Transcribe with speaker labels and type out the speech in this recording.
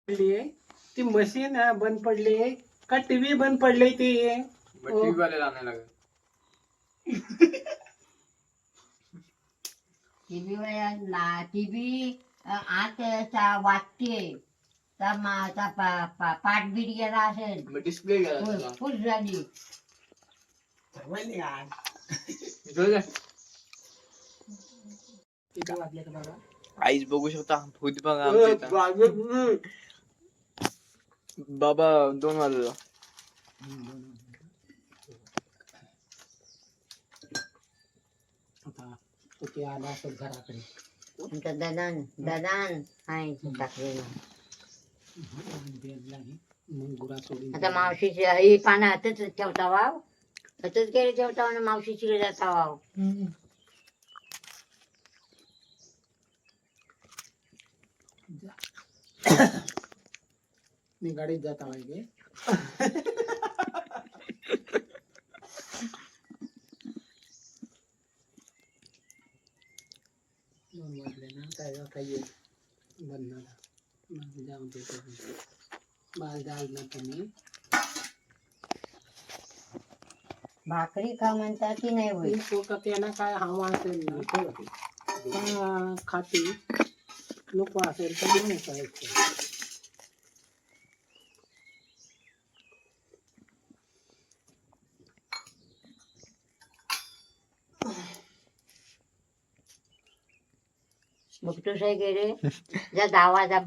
Speaker 1: पडली ती मशीन बंद पडली का टीव्ही बंद पडली ती
Speaker 2: टीव्ही वाल्याला आणायला लागेल.
Speaker 3: टीव्ही आता वाटते पाठ बीट गेला असेल
Speaker 2: डिस्प्ले गेला.
Speaker 3: खुश झाली.
Speaker 2: आईच बघू शकता फुट बघा आमच्या इथं. बाबा 2 वाजता
Speaker 1: ते आला असेल घराकडे
Speaker 3: आमचा ददान आहे टाकलेला.
Speaker 1: मग गुरा सोडून
Speaker 3: आता मावशीची ही पानं हातच ठेवता वाव हातच गेले ठेवता आणि मावशीची जाता वाव.
Speaker 1: मी गाडीत जाता पाहिजे. 2 वाजले ना काय येईल बनणार जाऊन देतो बाल जाल ना तुम्ही
Speaker 3: भाकरी खा म्हणतात की नाही होईल.
Speaker 1: त्यांना काय हवा असेल ना खाती नको असेल तर नाही खायचं.
Speaker 3: बघतोस आहे गेले जा दावा जा.